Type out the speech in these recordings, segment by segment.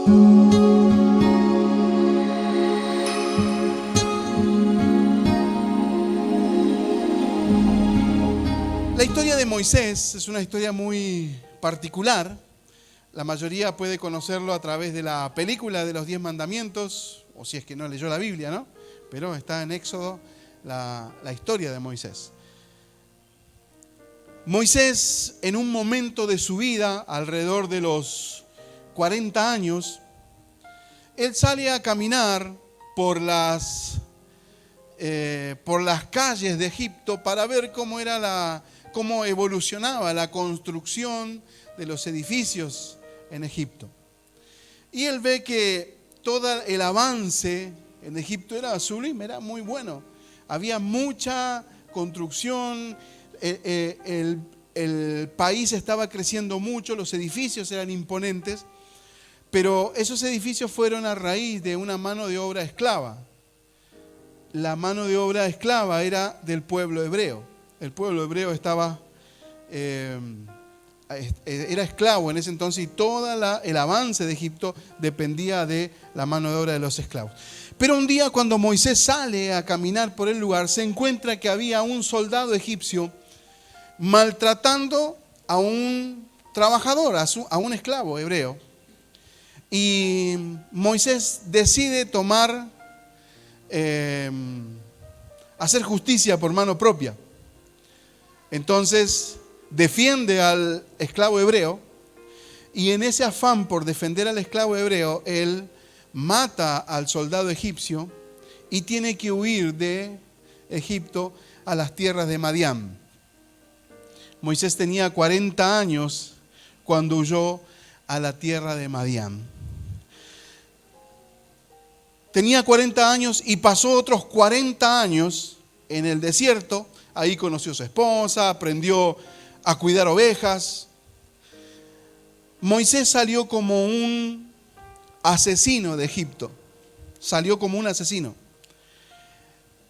La historia de Moisés es una historia muy particular. La mayoría puede conocerlo a través de la película de los 10 mandamientos, o si es que no leyó la Biblia, ¿no? Pero está en Éxodo la historia de Moisés. Moisés, en un momento de su vida, alrededor de los 40 años, él sale a caminar por las calles de Egipto para ver cómo evolucionaba la construcción de los edificios en Egipto. Y él ve que todo el avance en Egipto era sublime, era muy bueno. Había mucha construcción, el país estaba creciendo mucho, los edificios eran imponentes, pero esos edificios fueron a raíz de una mano de obra esclava. La mano de obra esclava era del pueblo hebreo. El pueblo hebreo era esclavo en ese entonces, y todo el avance de Egipto dependía de la mano de obra de los esclavos. Pero un día, cuando Moisés sale a caminar por el lugar, se encuentra que había un soldado egipcio maltratando a un trabajador, a un esclavo hebreo. Y Moisés decide hacer justicia por mano propia. Entonces defiende al esclavo hebreo, y en ese afán por defender al esclavo hebreo, él mata al soldado egipcio y tiene que huir de Egipto a las tierras de Madián. Moisés tenía 40 años cuando huyó a la tierra de Madián. Tenía 40 años y pasó otros 40 años en el desierto. Ahí conoció a su esposa, aprendió a cuidar ovejas. Moisés salió como un asesino de Egipto. Salió como un asesino.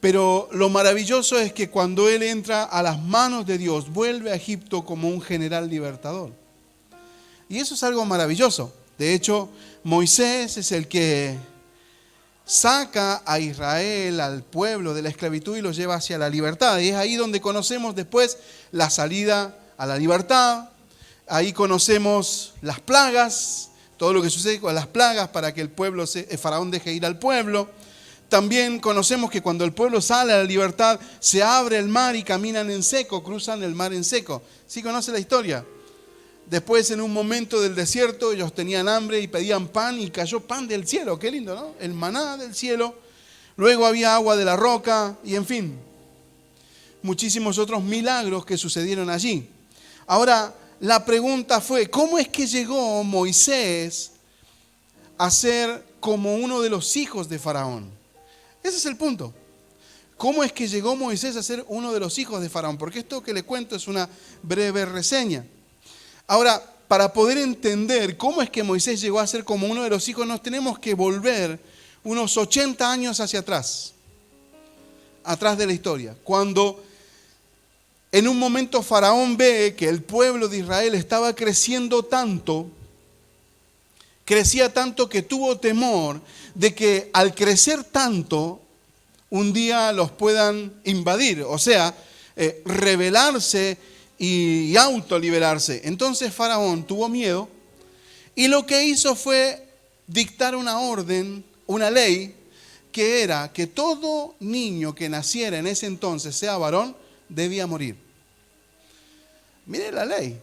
Pero lo maravilloso es que cuando él entra a las manos de Dios, vuelve a Egipto como un general libertador. Y eso es algo maravilloso. De hecho, Moisés es el que saca a Israel, al pueblo, de la esclavitud y los lleva hacia la libertad. Y es ahí donde conocemos después la salida a la libertad. Ahí conocemos las plagas, todo lo que sucede con las plagas para que el faraón deje ir al pueblo. También conocemos que cuando el pueblo sale a la libertad, se abre el mar y caminan en seco, cruzan el mar en seco. ¿Sí conoce la historia? Después, en un momento del desierto, ellos tenían hambre y pedían pan, y cayó pan del cielo. Qué lindo, ¿no? El maná del cielo. Luego había agua de la roca y, en fin, muchísimos otros milagros que sucedieron allí. Ahora, la pregunta fue, ¿cómo es que llegó Moisés a ser como uno de los hijos de Faraón? Ese es el punto. ¿Cómo es que llegó Moisés a ser uno de los hijos de Faraón? Porque esto que le cuento es una breve reseña. Ahora, para poder entender cómo es que Moisés llegó a ser como uno de los hijos, nos tenemos que volver unos 80 años hacia atrás de la historia. Cuando en un momento Faraón ve que el pueblo de Israel estaba creciendo tanto, crecía tanto que tuvo temor de que al crecer tanto, un día los puedan invadir, o sea, rebelarse y autoliberarse. Entonces Faraón tuvo miedo y lo que hizo fue dictar una orden, una ley, que era que todo niño que naciera en ese entonces, sea varón, debía morir. Mire la ley.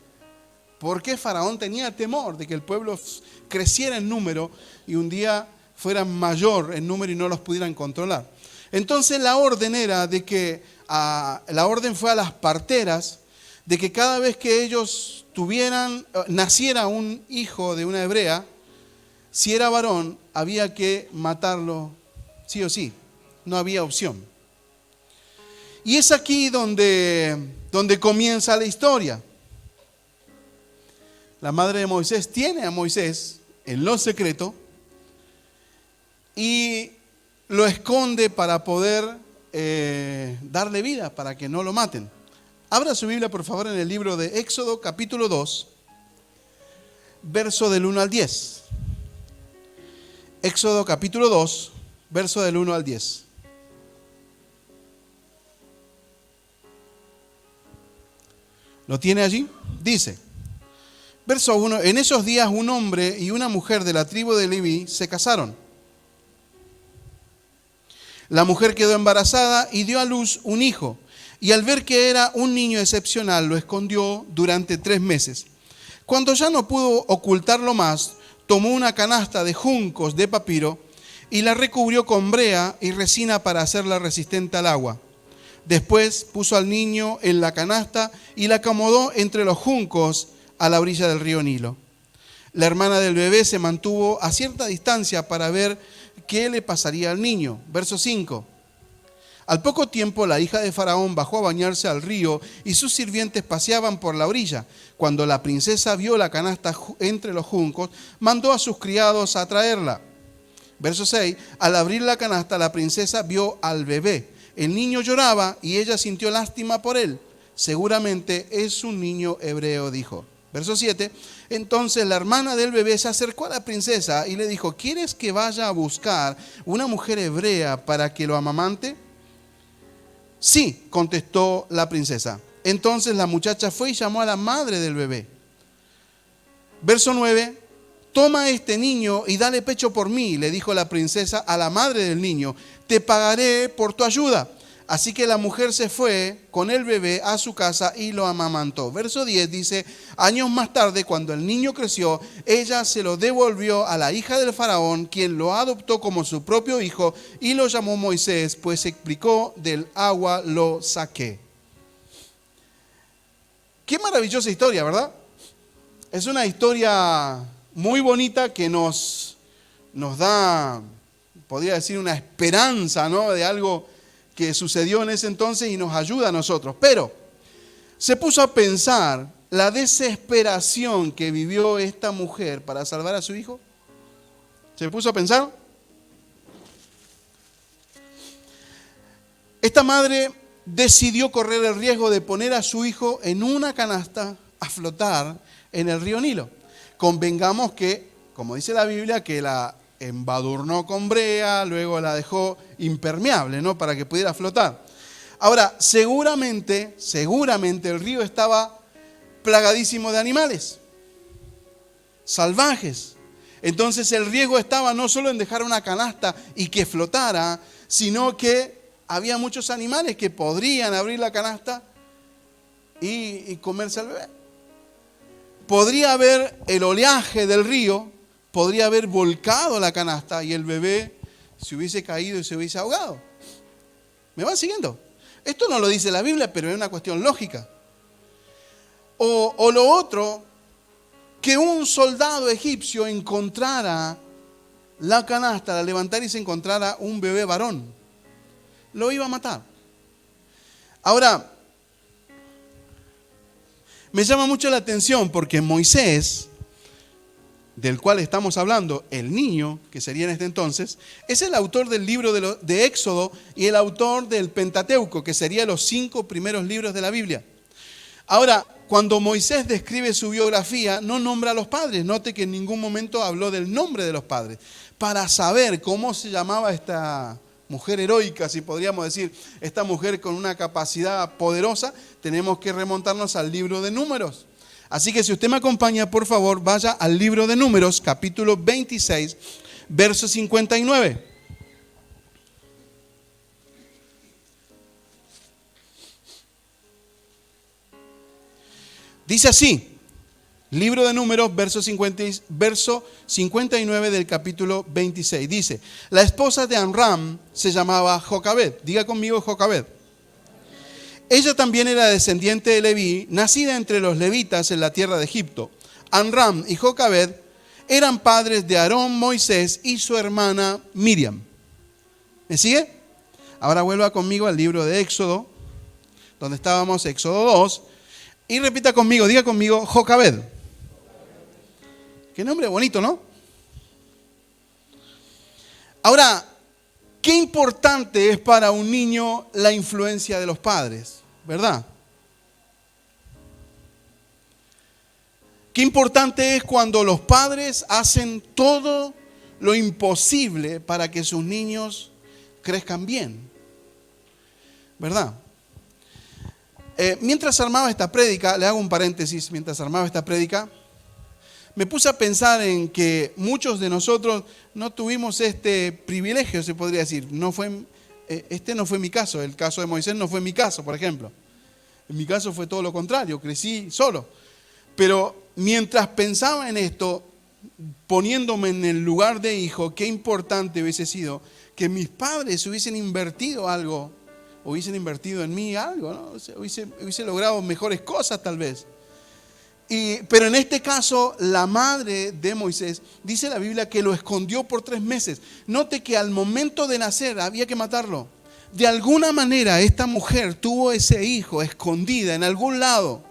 Porque Faraón tenía temor de que el pueblo creciera en número y un día fuera mayor en número y no los pudieran controlar. Entonces la orden era de que la orden fue a las parteras de que cada vez que ellos naciera un hijo de una hebrea, si era varón, había que matarlo sí o sí, no había opción. Y es aquí donde comienza la historia. La madre de Moisés tiene a Moisés en lo secreto y lo esconde para poder darle vida, para que no lo maten. Abra su Biblia, por favor, en el libro de Éxodo, capítulo 2, verso del 1 al 10. Éxodo capítulo 2, verso del 1 al 10. ¿Lo tiene allí? Dice, verso 1, en esos días un hombre y una mujer de la tribu de Leví se casaron. La mujer quedó embarazada y dio a luz un hijo, y al ver que era un niño excepcional, lo escondió durante 3 meses. Cuando ya no pudo ocultarlo más, tomó una canasta de juncos de papiro y la recubrió con brea y resina para hacerla resistente al agua. Después puso al niño en la canasta y la acomodó entre los juncos a la orilla del río Nilo. La hermana del bebé se mantuvo a cierta distancia para ver qué le pasaría al niño. Verso 5. Al poco tiempo la hija de Faraón bajó a bañarse al río y sus sirvientes paseaban por la orilla. Cuando la princesa vio la canasta entre los juncos, mandó a sus criados a traerla. Verso 6. Al abrir la canasta, la princesa vio al bebé. El niño lloraba y ella sintió lástima por él. Seguramente es un niño hebreo, dijo. Verso 7. Entonces la hermana del bebé se acercó a la princesa y le dijo, ¿quieres que vaya a buscar una mujer hebrea para que lo amamante? Sí, contestó la princesa. Entonces la muchacha fue y llamó a la madre del bebé. Verso 9. Toma este niño y dale pecho por mí, le dijo la princesa a la madre del niño. Te pagaré por tu ayuda. Así que la mujer se fue con el bebé a su casa y lo amamantó. Verso 10 dice, años más tarde, cuando el niño creció, ella se lo devolvió a la hija del faraón, quien lo adoptó como su propio hijo y lo llamó Moisés, pues explicó, del agua lo saqué. Qué maravillosa historia, ¿verdad? Es una historia muy bonita que nos da, podría decir, una esperanza, ¿no?, de algo que sucedió en ese entonces y nos ayuda a nosotros. Pero se puso a pensar la desesperación que vivió esta mujer para salvar a su hijo. ¿Se puso a pensar? Esta madre decidió correr el riesgo de poner a su hijo en una canasta a flotar en el río Nilo. Convengamos que, como dice la Biblia, que la embadurnó con brea, luego la dejó impermeable, ¿no?, para que pudiera flotar. Ahora, seguramente el río estaba plagadísimo de animales salvajes. Entonces el riesgo estaba no solo en dejar una canasta y que flotara, sino que había muchos animales que podrían abrir la canasta y comerse al bebé. Podría haber el oleaje del río, podría haber volcado la canasta y el bebé se hubiese caído y se hubiese ahogado. ¿Me van siguiendo? Esto no lo dice la Biblia, pero es una cuestión lógica. O lo otro, que un soldado egipcio encontrara la canasta, la levantara y se encontrara un bebé varón. Lo iba a matar. Ahora, me llama mucho la atención porque Moisés, del cual estamos hablando, el niño, que sería en este entonces, es el autor del libro de Éxodo y el autor del Pentateuco, que serían los 5 primeros libros de la Biblia. Ahora, cuando Moisés describe su biografía, no nombra a los padres. Note que en ningún momento habló del nombre de los padres. Para saber cómo se llamaba esta mujer heroica, si podríamos decir, esta mujer con una capacidad poderosa, tenemos que remontarnos al libro de Números. Así que si usted me acompaña, por favor, vaya al libro de Números, capítulo 26, verso 59. Dice así, libro de Números, verso 59 del capítulo 26. Dice, la esposa de Amram se llamaba Jocabed. Diga conmigo Jocabed. Ella también era descendiente de Leví, nacida entre los levitas en la tierra de Egipto. Amram y Jocabed eran padres de Aarón, Moisés y su hermana Miriam. ¿Me sigue? Ahora vuelva conmigo al libro de Éxodo, donde estábamos, Éxodo 2, y repita conmigo, diga conmigo, Jocabed. Qué nombre bonito, ¿no? Ahora, qué importante es para un niño la influencia de los padres, ¿verdad? Qué importante es cuando los padres hacen todo lo imposible para que sus niños crezcan bien. ¿Verdad? Mientras armaba esta prédica, le hago un paréntesis, mientras armaba esta prédica, me puse a pensar en que muchos de nosotros no tuvimos este privilegio, se podría decir. Este no fue mi caso, el caso de Moisés no fue mi caso, por ejemplo. En mi caso fue todo lo contrario, crecí solo. Pero mientras pensaba en esto, poniéndome en el lugar de hijo, qué importante hubiese sido que mis padres hubiesen invertido algo, hubiesen invertido en mí algo, ¿no? O sea, hubiese logrado mejores cosas tal vez. Pero en este caso, la madre de Moisés, dice la Biblia que lo escondió por 3 meses. Note que al momento de nacer había que matarlo. De alguna manera esta mujer tuvo ese hijo escondida en algún lado.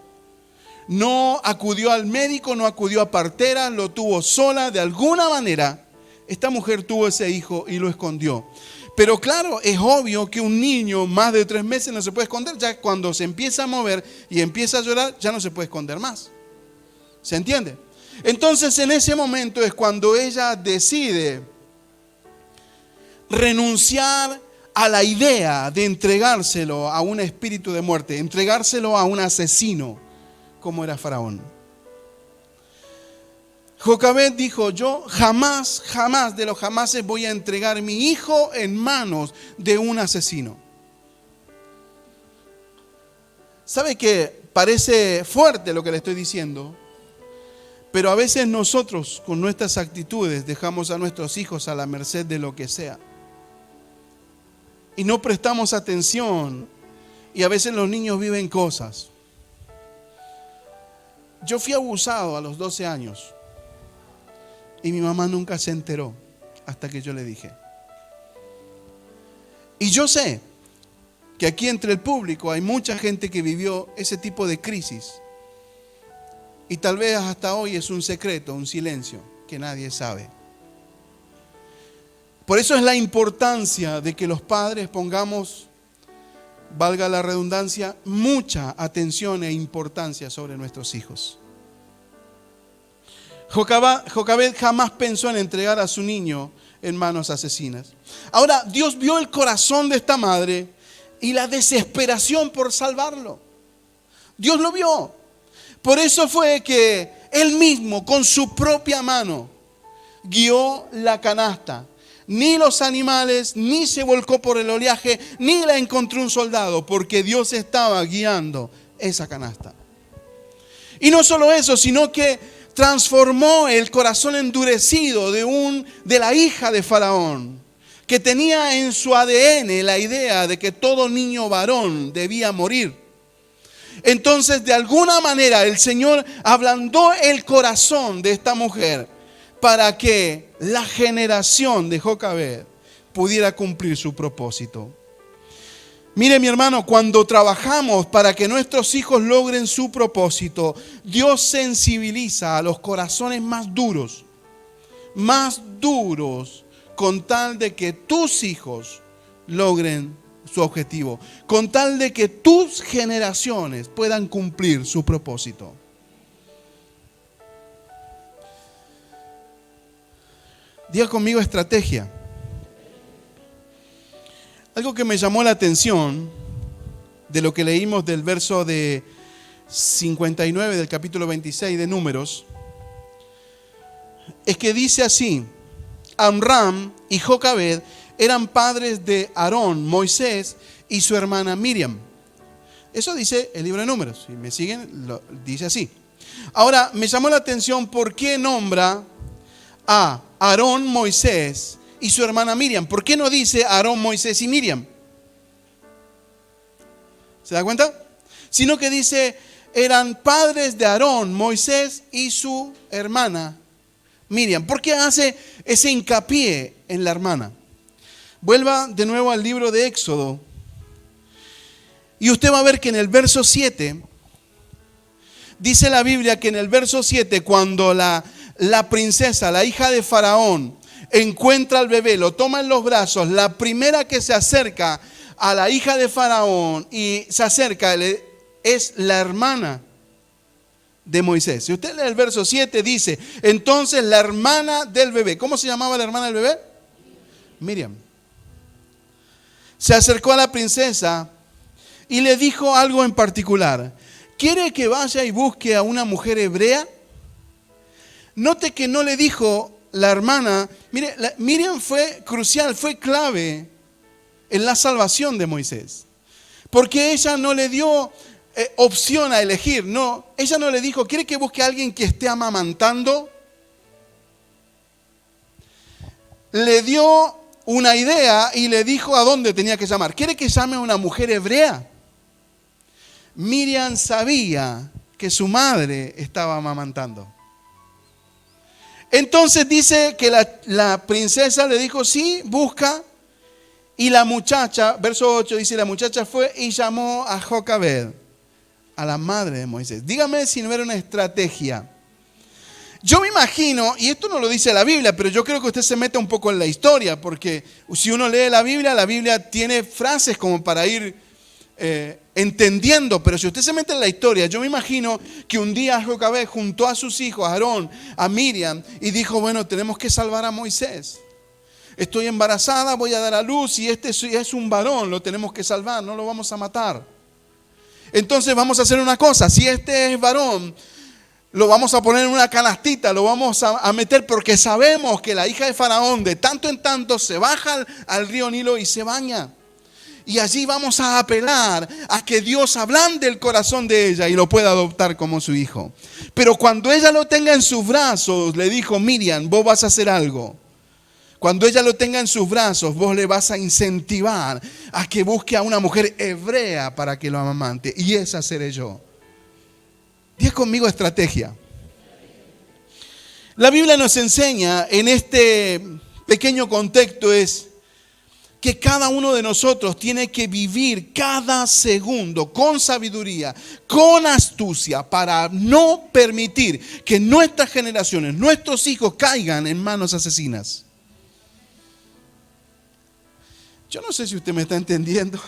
No acudió al médico, no acudió a partera, lo tuvo sola. De alguna manera esta mujer tuvo ese hijo y lo escondió. Pero claro, es obvio que un niño más de 3 meses no se puede esconder. Ya cuando se empieza a mover y empieza a llorar, ya no se puede esconder más. ¿Se entiende? Entonces en ese momento es cuando ella decide renunciar a la idea de entregárselo a un espíritu de muerte, entregárselo a un asesino como era Faraón. Jocabed dijo, yo jamás de los jamases voy a entregar mi hijo en manos de un asesino. ¿Sabe que parece fuerte lo que le estoy diciendo? Pero a veces nosotros con nuestras actitudes dejamos a nuestros hijos a la merced de lo que sea. Y no prestamos atención. Y a veces los niños viven cosas. Yo fui abusado a los 12 años. Y mi mamá nunca se enteró hasta que yo le dije. Y yo sé que aquí entre el público hay mucha gente que vivió ese tipo de crisis. Y tal vez hasta hoy es un secreto, un silencio que nadie sabe. Por eso es la importancia de que los padres pongamos, valga la redundancia, mucha atención e importancia sobre nuestros hijos. Jocabed jamás pensó en entregar a su niño en manos asesinas. Ahora, Dios vio el corazón de esta madre y la desesperación por salvarlo. Dios lo vio. Por eso fue que Él mismo, con su propia mano, guió la canasta. Ni los animales, ni se volcó por el oleaje, ni la encontró un soldado, porque Dios estaba guiando esa canasta. Y no solo eso, sino que transformó el corazón endurecido de la hija de Faraón, que tenía en su ADN la idea de que todo niño varón debía morir. Entonces, de alguna manera, el Señor ablandó el corazón de esta mujer para que la generación de Jocabed pudiera cumplir su propósito. Mire, mi hermano, cuando trabajamos para que nuestros hijos logren su propósito, Dios sensibiliza a los corazones más duros, con tal de que tus hijos logren su objetivo, con tal de que tus generaciones puedan cumplir su propósito. Diga conmigo estrategia. Algo que me llamó la atención de lo que leímos del verso de 59 del capítulo 26 de Números es que dice así: Amram y Jocabed eran padres de Aarón, Moisés y su hermana Miriam. Eso dice el libro de Números. Si me siguen, dice así. Ahora, me llamó la atención por qué nombra a Aarón, Moisés y su hermana Miriam. ¿Por qué no dice Aarón, Moisés y Miriam? ¿Se da cuenta? Sino que dice, eran padres de Aarón, Moisés y su hermana Miriam. ¿Por qué hace ese hincapié en la hermana? Vuelva de nuevo al libro de Éxodo y usted va a ver que en el verso 7, dice la Biblia que en el verso 7, cuando la princesa, la hija de Faraón, encuentra al bebé, lo toma en los brazos, la primera que se acerca a la hija de Faraón y se acerca es la hermana de Moisés. Si usted lee el verso 7, dice, entonces la hermana del bebé, ¿cómo se llamaba la hermana del bebé? Miriam. Se acercó a la princesa y le dijo algo en particular. ¿Quiere que vaya y busque a una mujer hebrea? Note que no le dijo la hermana. Mire, Miriam fue crucial, fue clave en la salvación de Moisés. Porque ella no le dio opción a elegir. No, ella no le dijo, ¿quiere que busque a alguien que esté amamantando? Le dio una idea y le dijo a dónde tenía que llamar. ¿Quiere que llame a una mujer hebrea? Miriam sabía que su madre estaba amamantando. Entonces dice que la princesa le dijo, sí, busca. Y la muchacha, verso 8 dice, la muchacha fue y llamó a Jocabed, a la madre de Moisés. Dígame si no era una estrategia. Yo me imagino, y esto no lo dice la Biblia, pero yo creo que usted se mete un poco en la historia, porque si uno lee la Biblia tiene frases como para ir entendiendo, pero si usted se mete en la historia, yo me imagino que un día Jocabed juntó a sus hijos, a Aarón, a Miriam, y dijo, bueno, tenemos que salvar a Moisés. Estoy embarazada, voy a dar a luz, y este es un varón, lo tenemos que salvar, no lo vamos a matar. Entonces vamos a hacer una cosa, si este es varón, lo vamos a poner en una canastita, lo vamos a meter porque sabemos que la hija de Faraón de tanto en tanto se baja al río Nilo y se baña. Y allí vamos a apelar a que Dios ablande el corazón de ella y lo pueda adoptar como su hijo. Pero cuando ella lo tenga en sus brazos, le dijo, Miriam, vos vas a hacer algo. Cuando ella lo tenga en sus brazos, vos le vas a incentivar a que busque a una mujer hebrea para que lo amamante. Y esa seré yo. Diga conmigo estrategia. La Biblia nos enseña en este pequeño contexto es que cada uno de nosotros tiene que vivir cada segundo con sabiduría, con astucia, para no permitir que nuestras generaciones, nuestros hijos caigan en manos asesinas. Yo no sé si usted me está entendiendo.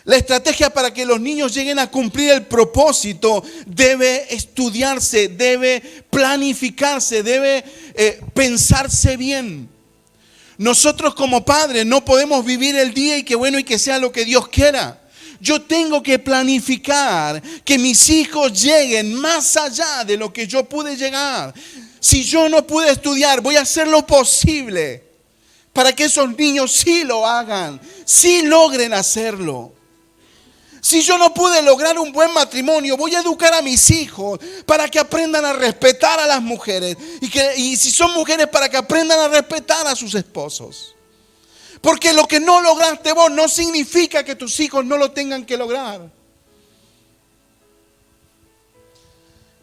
La estrategia para que los niños lleguen a cumplir el propósito debe estudiarse, debe planificarse, debe pensarse bien. Nosotros como padres no podemos vivir el día y que bueno y que sea lo que Dios quiera. Yo tengo que planificar que mis hijos lleguen más allá de lo que yo pude llegar. Si yo no pude estudiar, voy a hacer lo posible para que esos niños sí lo hagan, sí logren hacerlo. Si yo no pude lograr un buen matrimonio, voy a educar a mis hijos para que aprendan a respetar a las mujeres. Y si son mujeres, para que aprendan a respetar a sus esposos. Porque lo que no lograste vos no significa que tus hijos no lo tengan que lograr.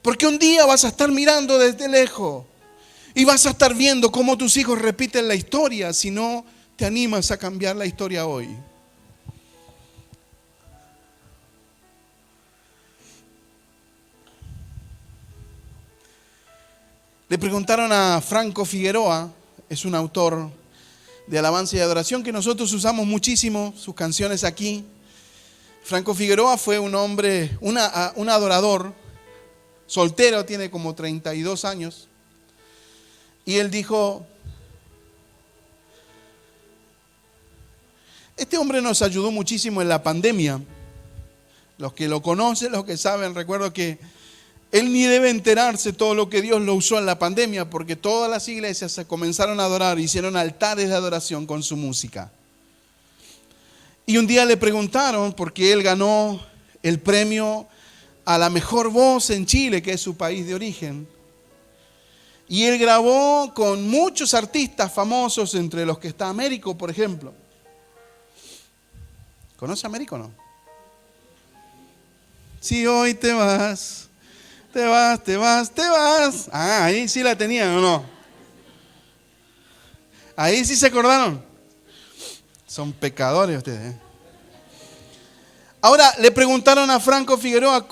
Porque un día vas a estar mirando desde lejos y vas a estar viendo cómo tus hijos repiten la historia si no te animas a cambiar la historia hoy. Le preguntaron a Franco Figueroa, es un autor de alabanza y adoración que nosotros usamos muchísimo, sus canciones aquí. Franco Figueroa fue un hombre, un adorador, soltero, tiene como 32 años. Y él dijo, este hombre nos ayudó muchísimo en la pandemia. Los que lo conocen, los que saben, recuerdo que él ni debe enterarse todo lo que Dios lo usó en la pandemia, porque todas las iglesias se comenzaron a adorar, hicieron altares de adoración con su música. Y un día le preguntaron, porque él ganó el premio a la mejor voz en Chile, que es su país de origen. Y él grabó con muchos artistas famosos, entre los que está Américo, por ejemplo. ¿Conoce a Américo o no? Si hoy te vas. Te vas. Ah, ahí sí la tenían, ¿o no? Ahí sí se acordaron. Son pecadores ustedes. Ahora le preguntaron a Franco Figueroa,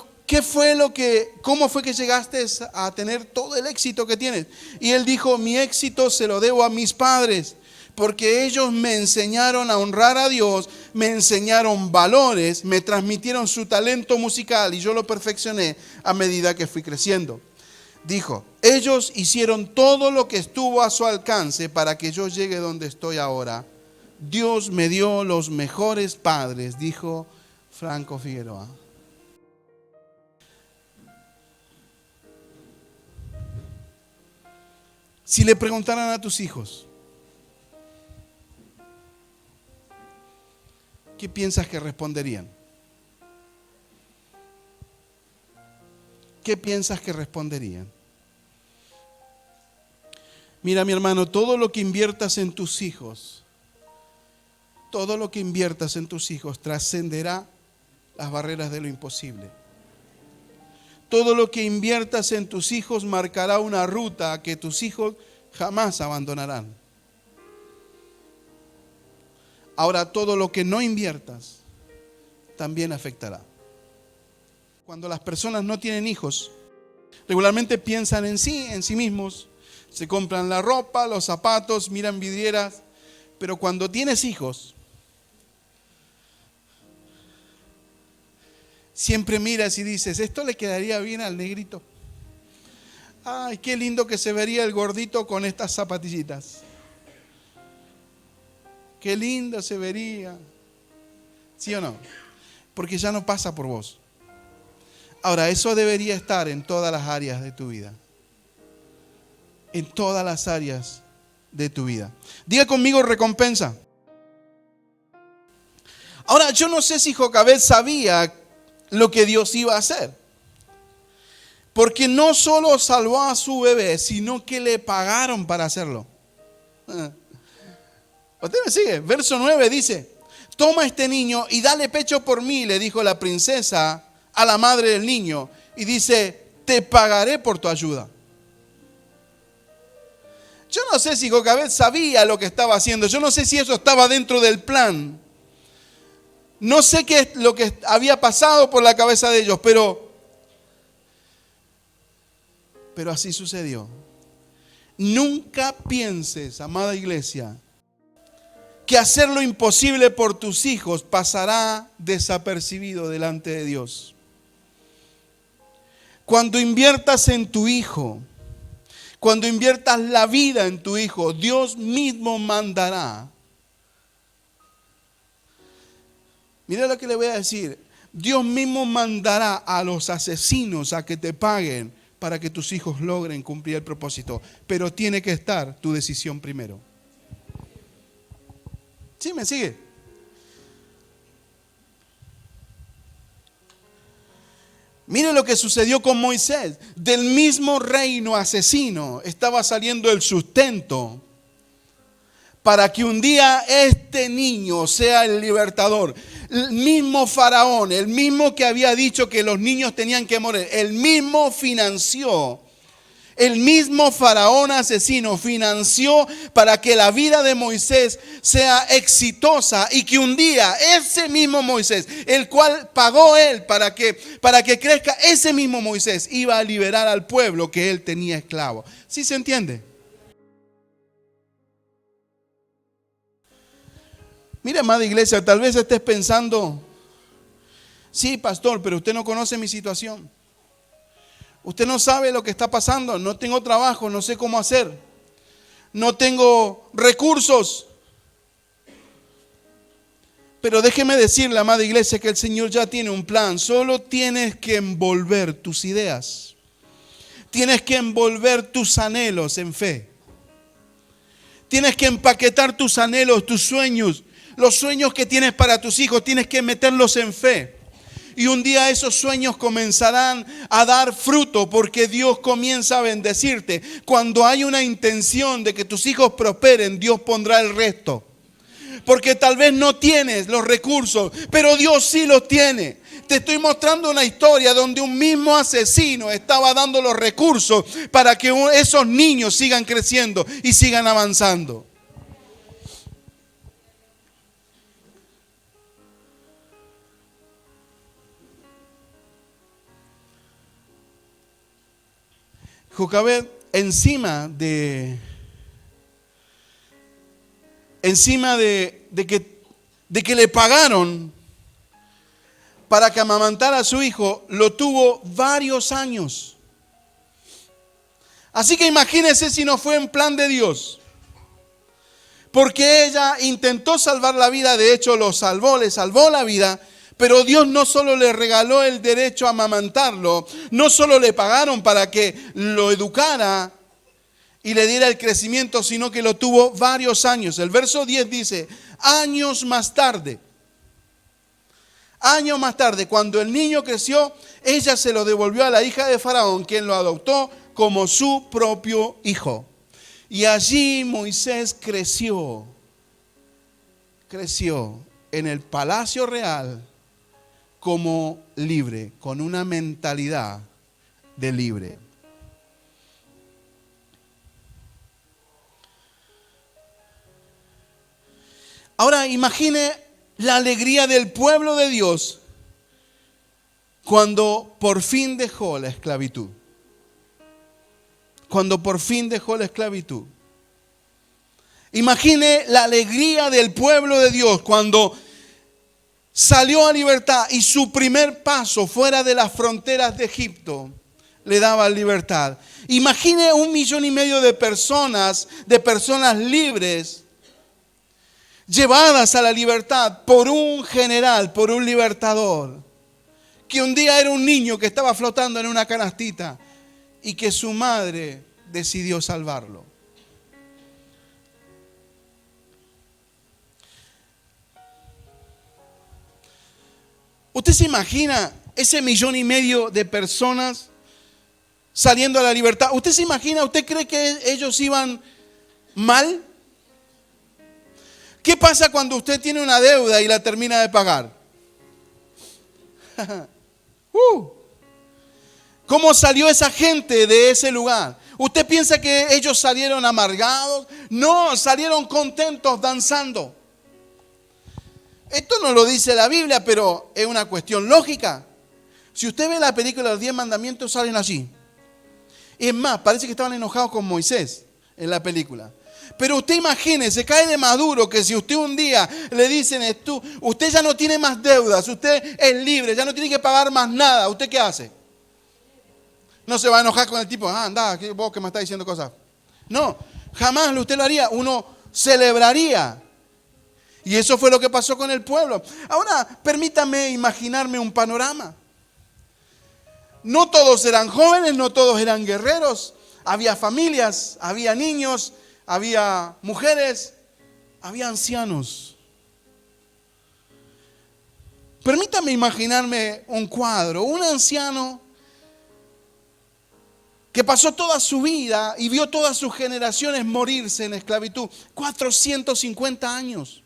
¿cómo fue que llegaste a tener todo el éxito que tienes? Y él dijo, mi éxito se lo debo a mis padres, porque ellos me enseñaron a honrar a Dios, me enseñaron valores, me transmitieron su talento musical y yo lo perfeccioné a medida que fui creciendo. Dijo, ellos hicieron todo lo que estuvo a su alcance para que yo llegue donde estoy ahora. Dios me dio los mejores padres, dijo Franco Figueroa. Si le preguntaran a tus hijos, ¿qué piensas que responderían? ¿Qué piensas que responderían? Mira, mi hermano, todo lo que inviertas en tus hijos, todo lo que inviertas en tus hijos trascenderá las barreras de lo imposible. Todo lo que inviertas en tus hijos marcará una ruta que tus hijos jamás abandonarán. Ahora, todo lo que no inviertas también afectará. Cuando las personas no tienen hijos, regularmente piensan en sí mismos, se compran la ropa, los zapatos, miran vidrieras, pero cuando tienes hijos, siempre miras y dices, esto le quedaría bien al negrito. Ay, qué lindo que se vería el gordito con estas zapatillitas. Qué lindo se vería. ¿Sí o no? Porque ya no pasa por vos. Ahora, eso debería estar en todas las áreas de tu vida. En todas las áreas de tu vida. Diga conmigo recompensa. Ahora, yo no sé si Jocabed sabía lo que Dios iba a hacer. Porque no solo salvó a su bebé, sino que le pagaron para hacerlo. ¿Usted me sigue? Verso 9 dice, toma este niño y dale pecho por mí, le dijo la princesa a la madre del niño. Y dice, te pagaré por tu ayuda. Yo no sé si Jocabed sabía lo que estaba haciendo. Yo no sé si eso estaba dentro del plan. No sé qué es lo que había pasado por la cabeza de ellos, pero así sucedió. Nunca pienses, amada iglesia, que hacer lo imposible por tus hijos pasará desapercibido delante de Dios. Cuando inviertas en tu hijo, cuando inviertas la vida en tu hijo, Dios mismo mandará. Mira lo que le voy a decir. Dios mismo mandará a los asesinos a que te paguen para que tus hijos logren cumplir el propósito. Pero tiene que estar tu decisión primero. ¿Sí me sigue? Mire lo que sucedió con Moisés. Del mismo reino asesino estaba saliendo el sustento para que un día este niño sea el libertador. El mismo faraón, el mismo que había dicho que los niños tenían que morir, el mismo financió. El mismo faraón asesino financió para que la vida de Moisés sea exitosa y que un día ese mismo Moisés, el cual pagó él para que crezca, ese mismo Moisés iba a liberar al pueblo que él tenía esclavo. ¿Sí se entiende? Mira, amada iglesia, tal vez estés pensando, sí, pastor, pero usted no conoce mi situación. Usted no sabe lo que está pasando. No tengo trabajo, no sé cómo hacer. No tengo recursos. Pero déjeme decirle, amada iglesia, que el Señor ya tiene un plan. Solo tienes que envolver tus ideas. Tienes que envolver tus anhelos en fe. Tienes que empaquetar tus anhelos, tus sueños. Los sueños que tienes para tus hijos, tienes que meterlos en fe. Y un día esos sueños comenzarán a dar fruto porque Dios comienza a bendecirte. Cuando hay una intención de que tus hijos prosperen, Dios pondrá el resto. Porque tal vez no tienes los recursos, pero Dios sí los tiene. Te estoy mostrando una historia donde un mismo asesino estaba dando los recursos para que esos niños sigan creciendo y sigan avanzando. Jocabed, encima de encima de que le pagaron para que amamantara a su hijo, lo tuvo varios años. Así que imagínense si no fue en plan de Dios. Porque ella intentó salvar la vida, de hecho lo salvó, le salvó la vida, pero Dios no solo le regaló el derecho a amamantarlo, no solo le pagaron para que lo educara y le diera el crecimiento, sino que lo tuvo varios años. El verso 10 dice, años más tarde, cuando el niño creció, ella se lo devolvió a la hija de Faraón, quien lo adoptó como su propio hijo. Y allí Moisés creció en el palacio real como libre, con una mentalidad de libre. Ahora imagine la alegría del pueblo de Dios cuando por fin dejó la esclavitud. Imagine la alegría del pueblo de Dios cuando salió a libertad y su primer paso fuera de las fronteras de Egipto le daba libertad. Imagine 1,5 millones de personas libres, llevadas a la libertad por un general, por un libertador, que un día era un niño que estaba flotando en una canastita y que su madre decidió salvarlo. ¿Usted se imagina ese 1,5 millones de personas saliendo a la libertad? ¿Usted se imagina, usted cree que ellos iban mal? ¿Qué pasa cuando usted tiene una deuda y la termina de pagar? ¿Cómo salió esa gente de ese lugar? ¿Usted piensa que ellos salieron amargados? No, salieron contentos danzando. Esto no lo dice la Biblia, pero es una cuestión lógica. Si usted ve la película de los 10 mandamientos, salen así. Es más, parece que estaban enojados con Moisés en la película. Pero usted imagínese, cae de maduro que si usted un día le dicen, usted ya no tiene más deudas, usted es libre, ya no tiene que pagar más nada, ¿usted qué hace? No se va a enojar con el tipo, anda, vos que me estás diciendo cosas. No, jamás usted lo haría, uno celebraría. Y eso fue lo que pasó con el pueblo. Ahora, permítame imaginarme un panorama. No todos eran jóvenes, no todos eran guerreros. Había familias, había niños, había mujeres, había ancianos. Permítame imaginarme un cuadro, un anciano que pasó toda su vida y vio todas sus generaciones morirse en esclavitud. 450 años.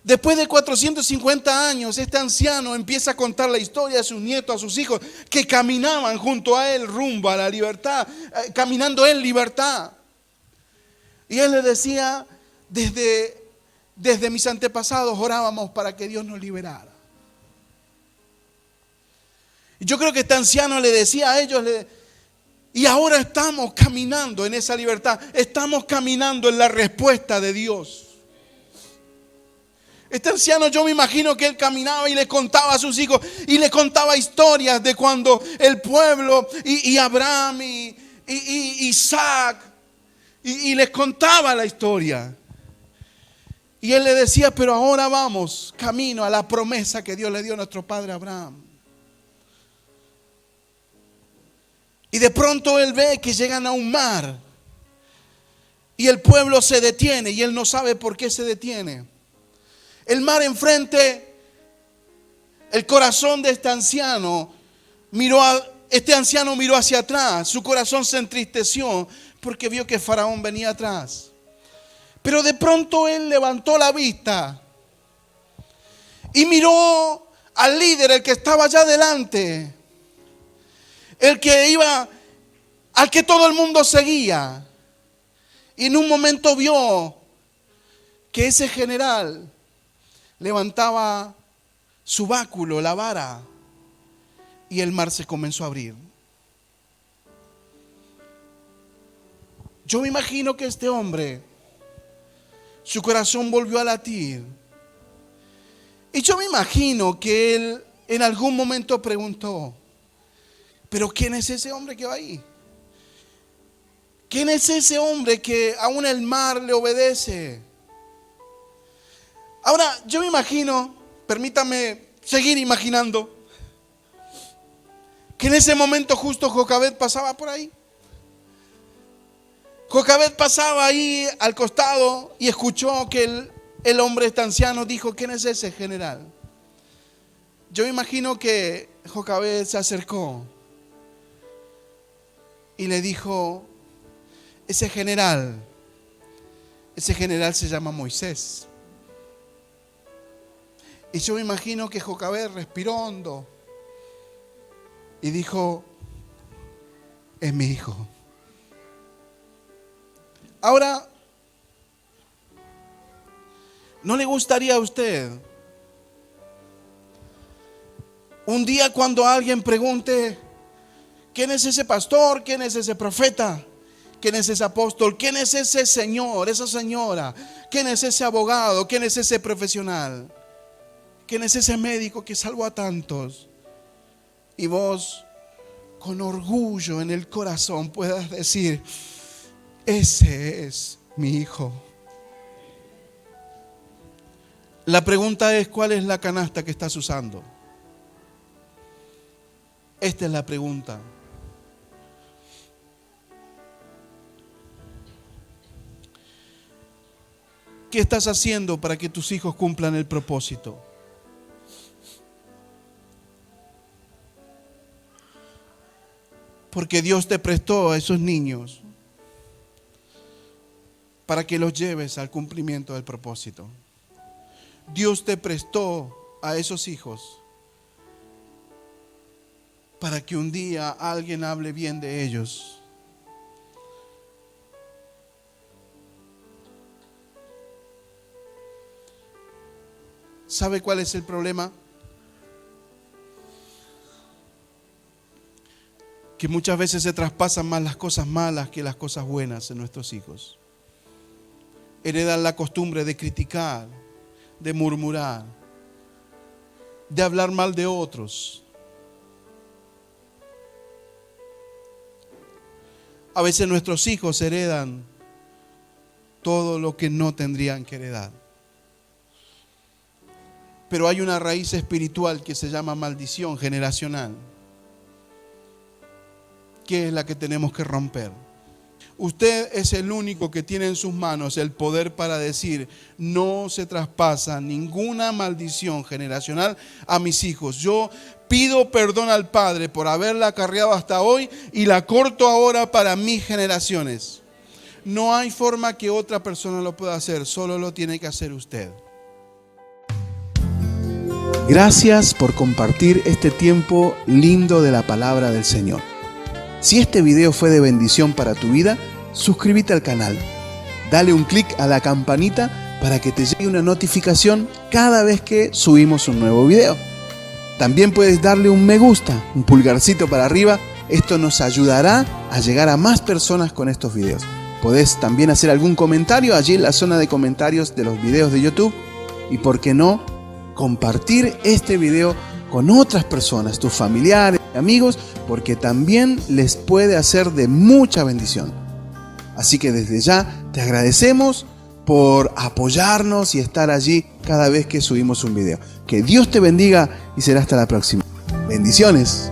Después de 450 años, este anciano empieza a contar la historia de sus nietos, a sus hijos, que caminaban junto a él rumbo a la libertad, caminando en libertad. Y él le decía, desde mis antepasados orábamos para que Dios nos liberara. Y yo creo que este anciano le decía a ellos, y ahora estamos caminando en esa libertad, estamos caminando en la respuesta de Dios. Este anciano, yo me imagino que él caminaba y le contaba a sus hijos y le contaba historias de cuando el pueblo y Abraham y Isaac y les contaba la historia. Y él le decía, pero ahora vamos camino a la promesa que Dios le dio a nuestro padre Abraham. Y de pronto él ve que llegan a un mar y el pueblo se detiene y él no sabe por qué se detiene. El mar enfrente, el corazón de este anciano miró hacia atrás, su corazón se entristeció porque vio que Faraón venía atrás. Pero de pronto él levantó la vista y miró al líder, el que estaba allá adelante, al que todo el mundo seguía. Y en un momento vio que ese general levantaba su báculo, la vara, y el mar se comenzó a abrir. Yo me imagino que este hombre Su corazón volvió a latir. Y yo me imagino que él en algún momento preguntó, ¿pero quién es ese hombre que va ahí? ¿Quién es ese hombre que aún el mar le obedece? Ahora, yo me imagino, permítame seguir imaginando, que en ese momento justo Jocabed pasaba por ahí. Jocabed pasaba ahí al costado y escuchó que el hombre este anciano dijo, ¿quién es ese general? Yo me imagino que Jocabed se acercó y le dijo, ese general se llama Moisés. Y yo me imagino que Jocabed respiró hondo y dijo, es mi hijo. Ahora, ¿no le gustaría a usted un día cuando alguien pregunte, ¿quién es ese pastor? ¿Quién es ese profeta? ¿Quién es ese apóstol? ¿Quién es ese señor, esa señora? ¿Quién es ese abogado? ¿Quién es ese profesional? ¿Quién es ese médico que salvó a tantos? Y vos, con orgullo en el corazón, puedas decir, ese es mi hijo. La pregunta es, ¿cuál es la canasta que estás usando? Esta es la pregunta. ¿Qué estás haciendo para que tus hijos cumplan el propósito? Porque Dios te prestó a esos niños para que los lleves al cumplimiento del propósito. Dios te prestó a esos hijos para que un día alguien hable bien de ellos. ¿Sabe cuál es el problema? Que muchas veces se traspasan más las cosas malas que las cosas buenas en nuestros hijos. Heredan la costumbre de criticar, de murmurar, de hablar mal de otros. A veces nuestros hijos heredan todo lo que no tendrían que heredar. Pero hay una raíz espiritual que se llama maldición generacional, que es la que tenemos que romper. Usted es el único que tiene en sus manos el poder para decir, no se traspasa ninguna maldición generacional a mis hijos. Yo pido perdón al Padre por haberla acarreado hasta hoy y la corto ahora para mis generaciones. No hay forma que otra persona lo pueda hacer, solo lo tiene que hacer usted. Gracias por compartir este tiempo lindo de la palabra del Señor. Si este video fue de bendición para tu vida, suscríbete al canal. Dale un clic a la campanita para que te llegue una notificación cada vez que subimos un nuevo video. También puedes darle un me gusta, un pulgarcito para arriba. Esto nos ayudará a llegar a más personas con estos videos. Podés también hacer algún comentario allí en la zona de comentarios de los videos de YouTube. Y por qué no, compartir este video con otras personas, tus familiares, amigos, porque también les puede hacer de mucha bendición. Así que desde ya te agradecemos por apoyarnos y estar allí cada vez que subimos un video. Que Dios te bendiga y será hasta la próxima. Bendiciones.